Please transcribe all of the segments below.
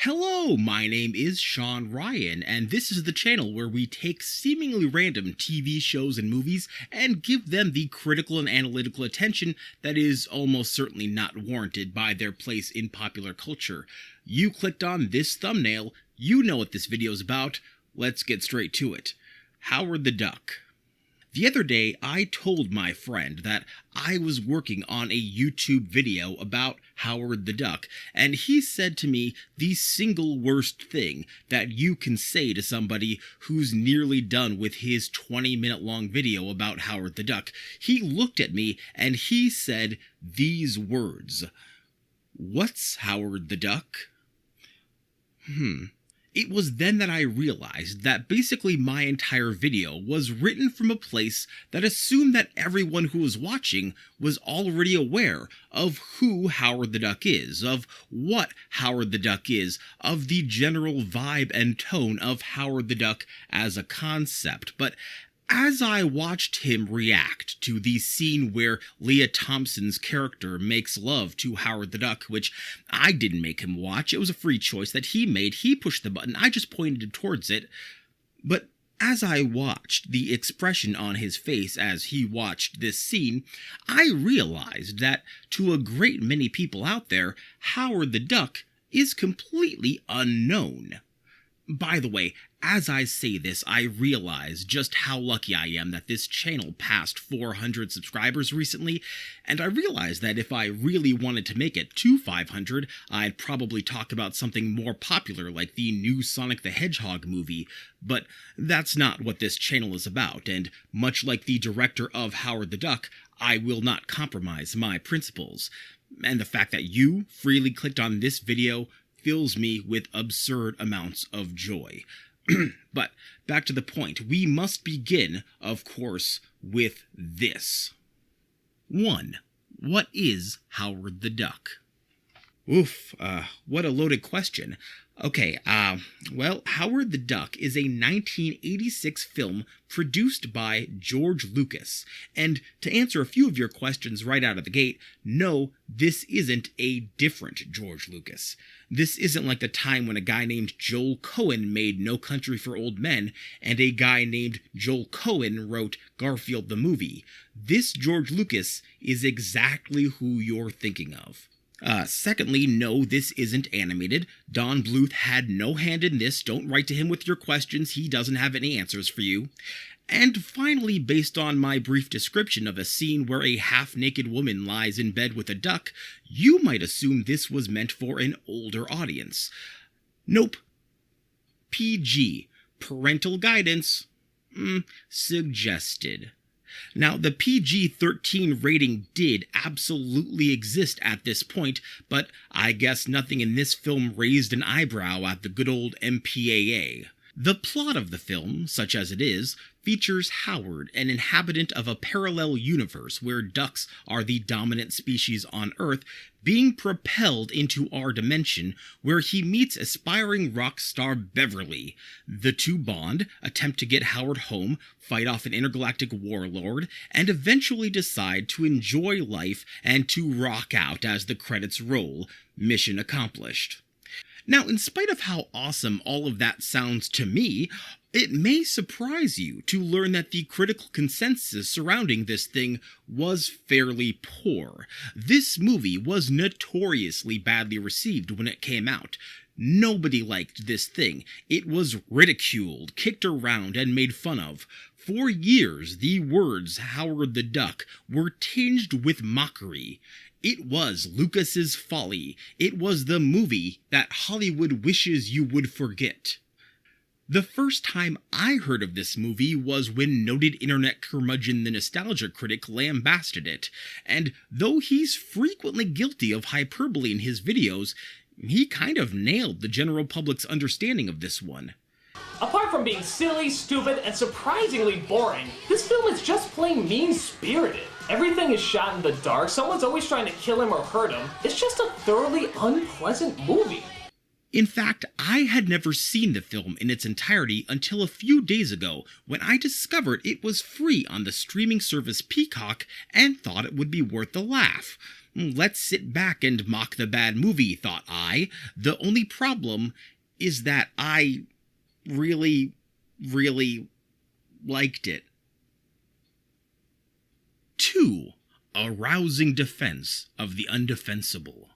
Hello, my name is Sean Ryan, and this is the channel where we take seemingly random TV shows and movies and give them the critical and analytical attention that is almost certainly not warranted by their place in popular culture. You clicked on this thumbnail, you know what this video is about. Let's get straight to it. Howard the Duck. The other day, I told my friend that I was working on a YouTube video about Howard the Duck, and he said to me the single worst thing that you can say to somebody who's nearly done with his 20-minute long video about Howard the Duck. He looked at me and he said these words: "What's Howard the Duck?" It was then that I realized that basically my entire video was written from a place that assumed that everyone who was watching was already aware of who Howard the Duck is, of what Howard the Duck is, of the general vibe and tone of Howard the Duck as a concept. But as I watched him react to the scene where Leah Thompson's character makes love to Howard the Duck, which I didn't make him watch, it was a free choice that he made, he pushed the button, I just pointed him towards it, but as I watched the expression on his face as he watched this scene, I realized that to a great many people out there, Howard the Duck is completely unknown. By the way, as I say this, I realize just how lucky I am that this channel passed 400 subscribers recently, and I realize that if I really wanted to make it to 500, I'd probably talk about something more popular like the new Sonic the Hedgehog movie, but that's not what this channel is about, and much like the director of Howard the Duck, I will not compromise my principles. And the fact that you freely clicked on this video fills me with absurd amounts of joy. But back to the point, we must begin, of course, with this. 1. What is Howard the Duck? What a loaded question. Okay, well, Howard the Duck is a 1986 film produced by George Lucas. And to answer a few of your questions right out of the gate, no, this isn't a different George Lucas. This isn't like the time when a guy named Joel Cohen made No Country for Old Men and a guy named Joel Cohen wrote Garfield the Movie. This George Lucas is exactly who you're thinking of. Secondly, no, this isn't animated. Don Bluth had no hand in this. Don't write to him with your questions. He doesn't have any answers for you. And finally, based on my brief description of a scene where a half-naked woman lies in bed with a duck, you might assume this was meant for an older audience. Nope. PG. Parental guidance. Suggested. Now, the PG-13 rating did absolutely exist at this point, but I guess nothing in this film raised an eyebrow at the good old MPAA. The plot of the film, such as it is, features Howard, an inhabitant of a parallel universe where ducks are the dominant species on Earth, being propelled into our dimension where he meets aspiring rock star Beverly. The two bond, attempt to get Howard home, fight off an intergalactic warlord, and eventually decide to enjoy life and to rock out as the credits roll. Mission accomplished. Now, in spite of how awesome all of that sounds to me, it may surprise you to learn that the critical consensus surrounding this thing was fairly poor. This movie was notoriously badly received when it came out. Nobody liked this thing. It was ridiculed, kicked around, and made fun of. For years, the words Howard the Duck were tinged with mockery. It was Lucas's folly. It was the movie that Hollywood wishes you would forget. The first time I heard of this movie was when noted internet curmudgeon the Nostalgia Critic lambasted it, and though he's frequently guilty of hyperbole in his videos, he kind of nailed the general public's understanding of this one. Apart from being silly, stupid, and surprisingly boring, this film is just plain mean-spirited. Everything is shot in the dark, someone's always trying to kill him or hurt him. It's just a thoroughly unpleasant movie. In fact, I had never seen the film in its entirety until a few days ago when I discovered it was free on the streaming service Peacock and thought it would be worth a laugh. Let's sit back and mock the bad movie, thought I. The only problem is that I really, really liked it. 2. A rousing defense of the undefensible.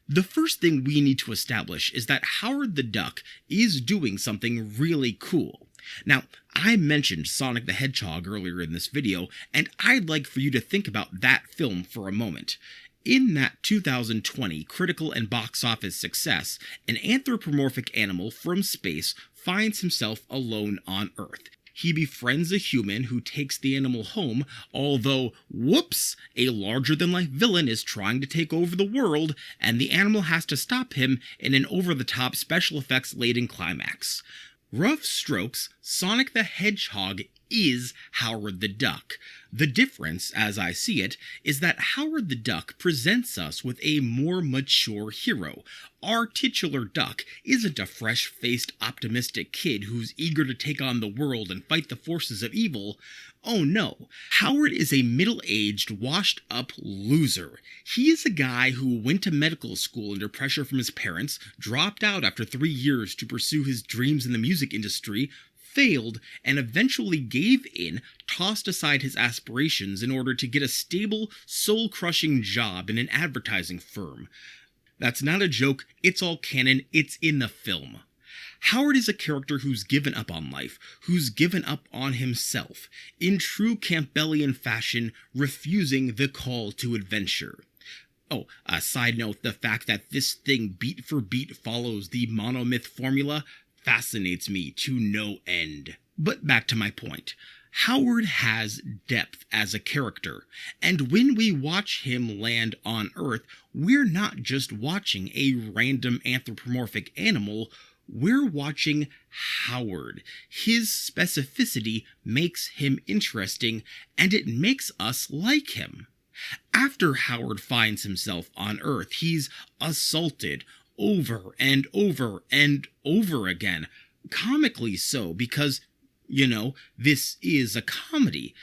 The first thing we need to establish is that Howard the Duck is doing something really cool. Now, I mentioned Sonic the Hedgehog earlier in this video, and I'd like for you to think about that film for a moment. In that 2020 critical and box office success, an anthropomorphic animal from space finds himself alone on Earth. He befriends a human who takes the animal home, although, whoops, a larger-than-life villain is trying to take over the world, and the animal has to stop him in an over-the-top special effects-laden climax. Rough strokes, Sonic the Hedgehog is Howard the Duck. The difference, as I see it, is that Howard the Duck presents us with a more mature hero. Our titular duck isn't a fresh-faced, optimistic kid who's eager to take on the world and fight the forces of evil. Oh no, Howard is a middle-aged, washed-up loser. He is a guy who went to medical school under pressure from his parents, dropped out after 3 years to pursue his dreams in the music industry, failed, and eventually gave in, tossed aside his aspirations in order to get a stable, soul-crushing job in an advertising firm. That's not a joke, it's all canon, it's in the film. Howard is a character who's given up on life, who's given up on himself, in true Campbellian fashion, refusing the call to adventure. Oh, a side note, the fact that this thing beat for beat follows the monomyth formula fascinates me to no end. But back to my point. Howard has depth as a character, and when we watch him land on Earth, we're not just watching a random anthropomorphic animal, we're watching Howard. His specificity makes him interesting, and it makes us like him. After Howard finds himself on Earth, he's assaulted over and over and over again. Comically so, because, this is a comedy.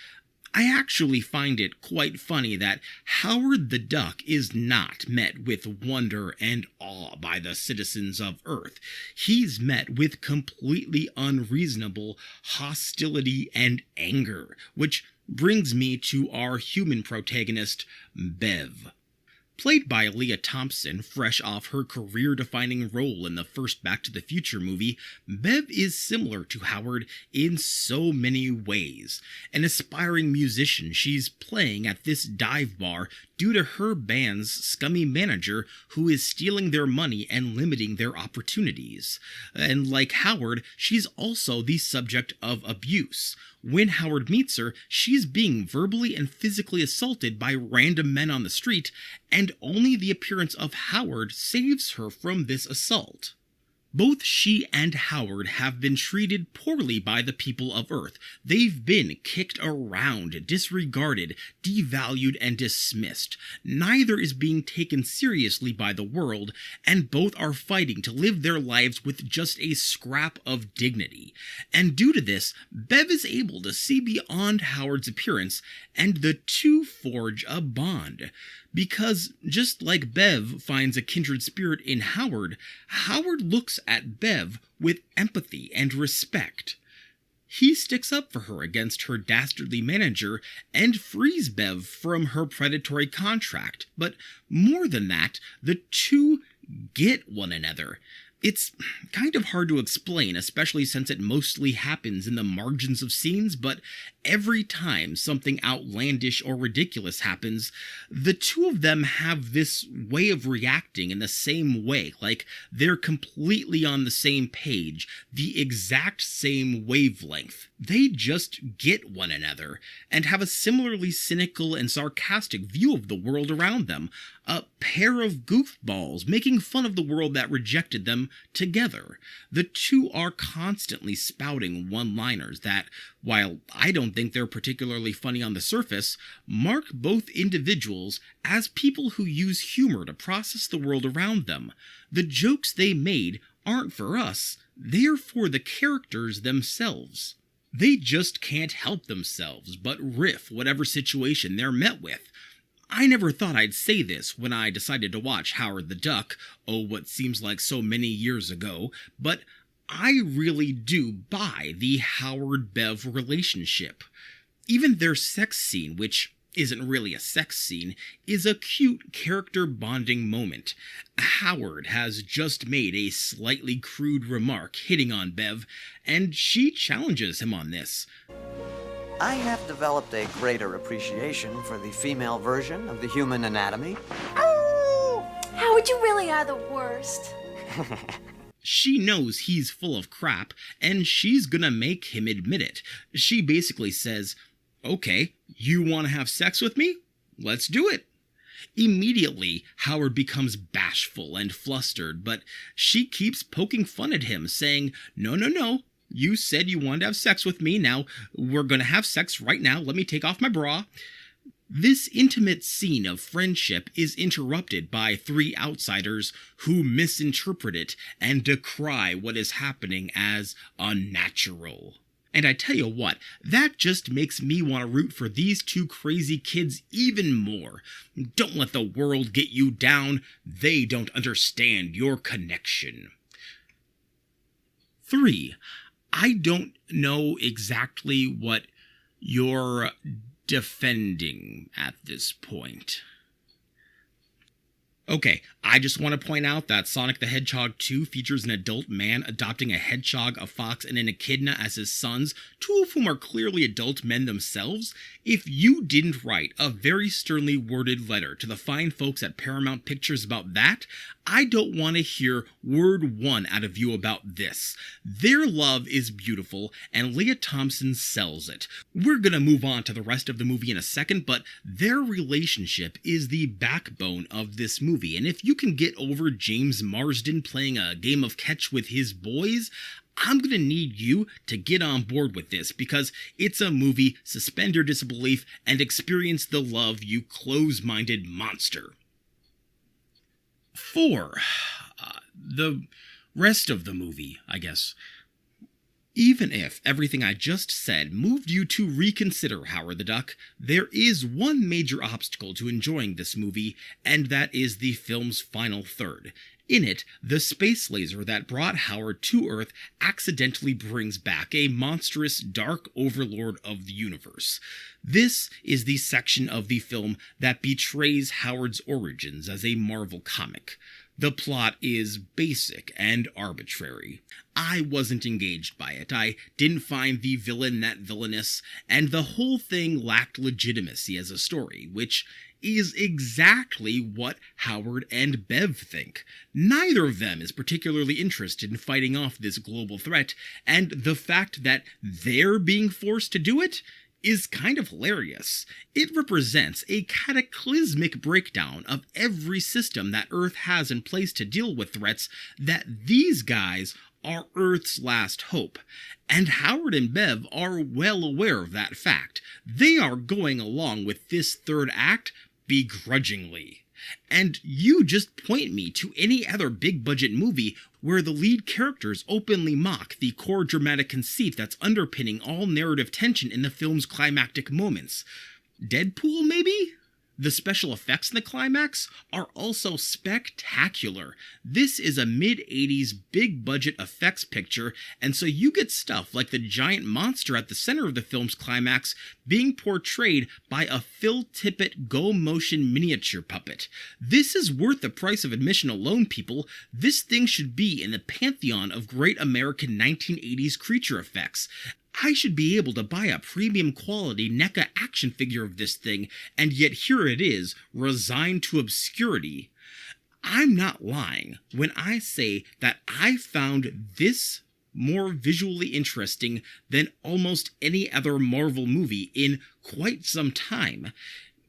I actually find it quite funny that Howard the Duck is not met with wonder and awe by the citizens of Earth. He's met with completely unreasonable hostility and anger, which brings me to our human protagonist, Bev. Played by Leah Thompson, fresh off her career-defining role in the first Back to the Future movie, Bev is similar to Howard in so many ways. An aspiring musician, she's playing at this dive bar due to her band's scummy manager who is stealing their money and limiting their opportunities. And like Howard, she's also the subject of abuse. When Howard meets her, she's being verbally and physically assaulted by random men on the street, and only the appearance of Howard saves her from this assault. Both she and Howard have been treated poorly by the people of Earth. They've been kicked around, disregarded, devalued, and dismissed. Neither is being taken seriously by the world, and both are fighting to live their lives with just a scrap of dignity. And due to this, Bev is able to see beyond Howard's appearance, and the two forge a bond. Because, just like Bev finds a kindred spirit in Howard, Howard looks at Bev with empathy and respect. He sticks up for her against her dastardly manager and frees Bev from her predatory contract. But more than that, the two get one another. It's kind of hard to explain, especially since it mostly happens in the margins of scenes, but every time something outlandish or ridiculous happens, the two of them have this way of reacting in the same way, like they're completely on the same page, the exact same wavelength. They just get one another, and have a similarly cynical and sarcastic view of the world around them, a pair of goofballs making fun of the world that rejected them together. The two are constantly spouting one-liners that, while I don't think they're particularly funny on the surface, mark both individuals as people who use humor to process the world around them. The jokes they made aren't for us, they're for the characters themselves. They just can't help themselves but riff whatever situation they're met with. I never thought I'd say this when I decided to watch Howard the Duck, oh, what seems like so many years ago, but I really do buy the Howard-Bev relationship. Even their sex scene, which isn't really a sex scene, is a cute character bonding moment. Howard has just made a slightly crude remark hitting on Bev, and she challenges him on this. I have developed a greater appreciation for the female version of the human anatomy. Oh, Howard, you really are the worst. She knows he's full of crap, and she's gonna make him admit it. She basically says, "Okay, you want to have sex with me? Let's do it." Immediately, Howard becomes bashful and flustered, but she keeps poking fun at him, saying, No, you said you wanted to have sex with me, now we're gonna have sex right now, let me take off my bra." This intimate scene of friendship is interrupted by three outsiders who misinterpret it and decry what is happening as unnatural. And I tell you what, that just makes me want to root for these two crazy kids even more. Don't let the world get you down. They don't understand your connection. 3. I don't know exactly what you're defending at this point. Okay, I just want to point out that Sonic the Hedgehog 2 features an adult man adopting a hedgehog, a fox, and an echidna as his sons, two of whom are clearly adult men themselves. If you didn't write a very sternly worded letter to the fine folks at Paramount Pictures about that, I don't want to hear word one out of you about this. Their love is beautiful, and Leah Thompson sells it. We're gonna move on to the rest of the movie in a second, but their relationship is the backbone of this movie, and if you can get over James Marsden playing a game of catch with his boys, I'm gonna need you to get on board with this, because it's a movie, suspend your disbelief, and experience the love, you close-minded monster. 4. The rest of the movie, I guess. Even if everything I just said moved you to reconsider Howard the Duck, there is one major obstacle to enjoying this movie, and that is the film's final third. In it, the space laser that brought Howard to Earth accidentally brings back a monstrous dark overlord of the universe. This is the section of the film that betrays Howard's origins as a Marvel comic. The plot is basic and arbitrary. I wasn't engaged by it. I didn't find the villain that villainous, and the whole thing lacked legitimacy as a story, which is exactly what Howard and Bev think. Neither of them is particularly interested in fighting off this global threat, and the fact that they're being forced to do it is kind of hilarious. It represents a cataclysmic breakdown of every system that Earth has in place to deal with threats that these guys are Earth's last hope. And Howard and Bev are well aware of that fact. They are going along with this third act begrudgingly. And you just point me to any other big-budget movie where the lead characters openly mock the core dramatic conceit that's underpinning all narrative tension in the film's climactic moments. Deadpool, maybe? The special effects in the climax are also spectacular. This is a mid-80s big-budget effects picture, and so you get stuff like the giant monster at the center of the film's climax being portrayed by a Phil Tippett go-motion miniature puppet. This is worth the price of admission alone, people. This thing should be in the pantheon of great American 1980s creature effects. I should be able to buy a premium quality NECA action figure of this thing, and yet here it is, resigned to obscurity. I'm not lying when I say that I found this more visually interesting than almost any other Marvel movie in quite some time.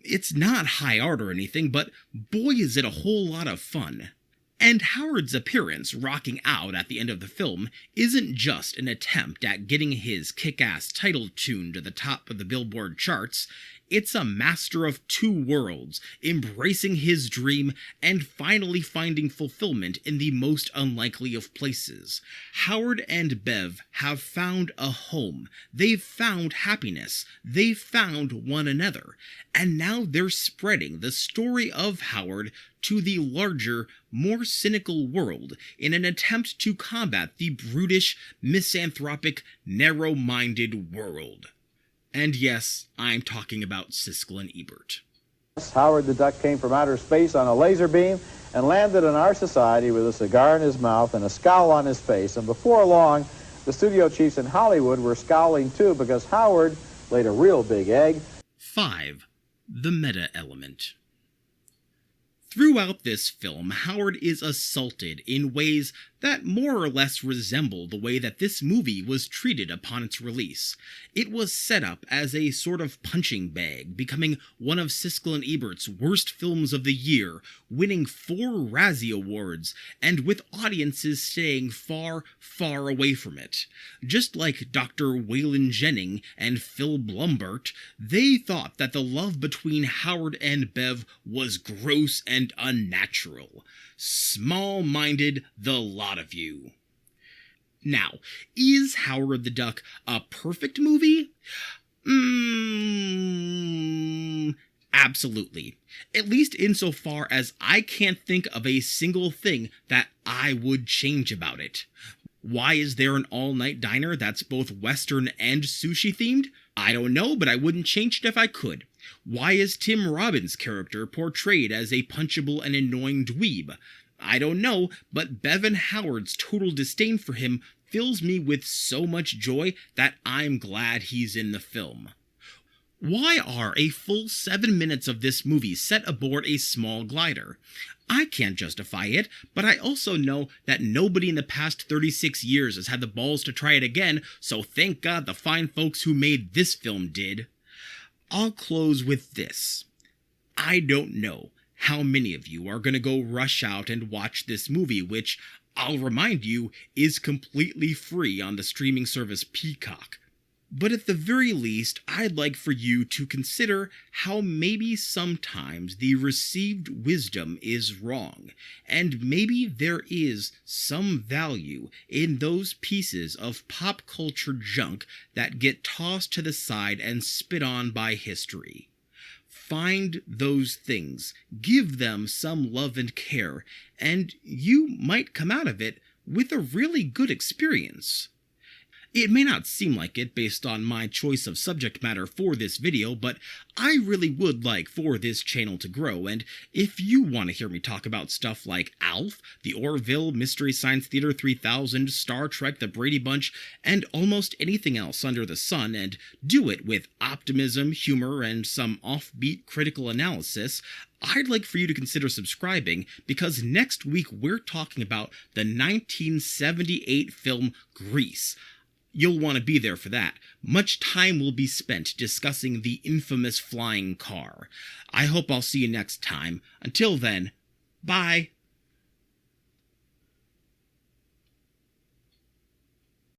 It's not high art or anything, but boy is it a whole lot of fun. And Howard's appearance rocking out at the end of the film isn't just an attempt at getting his kick-ass title tune to the top of the Billboard charts. It's a master of two worlds, embracing his dream and finally finding fulfillment in the most unlikely of places. Howard and Bev have found a home. They've found happiness. They've found one another. And now they're spreading the story of Howard to the larger, more cynical world in an attempt to combat the brutish, misanthropic, narrow-minded world. And yes, I'm talking about Siskel and Ebert. Howard the Duck came from outer space on a laser beam and landed in our society with a cigar in his mouth and a scowl on his face. And before long, the studio chiefs in Hollywood were scowling too because Howard laid a real big egg. 5. The meta element. Throughout this film, Howard is assaulted in ways that more or less resemble the way that this movie was treated upon its release. It was set up as a sort of punching bag, becoming one of Siskel and Ebert's worst films of the year, winning 4 Razzie Awards, and with audiences staying far, far away from it. Just like Dr. Waylon Jennings and Phil Blumbert, they thought that the love between Howard and Bev was gross and unnatural. Small-minded, the lot of you. Now, is Howard the Duck a perfect movie? Absolutely. At least insofar as I can't think of a single thing that I would change about it. Why is there an all-night diner that's both Western and sushi-themed? I don't know, but I wouldn't change it if I could. Why is Tim Robbins' character portrayed as a punchable and annoying dweeb? I don't know, but Bevan Howard's total disdain for him fills me with so much joy that I'm glad he's in the film. Why are a full 7 minutes of this movie set aboard a small glider? I can't justify it, but I also know that nobody in the past 36 years has had the balls to try it again, so thank God the fine folks who made this film did. I'll close with this. I don't know how many of you are going to go rush out and watch this movie, which, I'll remind you, is completely free on the streaming service Peacock. But at the very least, I'd like for you to consider how maybe sometimes the received wisdom is wrong, and maybe there is some value in those pieces of pop culture junk that get tossed to the side and spit on by history. Find those things, give them some love and care, and you might come out of it with a really good experience. It may not seem like it based on my choice of subject matter for this video, but I really would like for this channel to grow, and if you want to hear me talk about stuff like ALF, the Orville, Mystery Science Theater 3000, Star Trek, The Brady Bunch, and almost anything else under the sun, and do it with optimism, humor, and some offbeat critical analysis, I'd like for you to consider subscribing, because next week we're talking about the 1978 film Grease. You'll want to be there for that. Much time will be spent discussing the infamous flying car. I hope I'll see you next time. Until then, bye.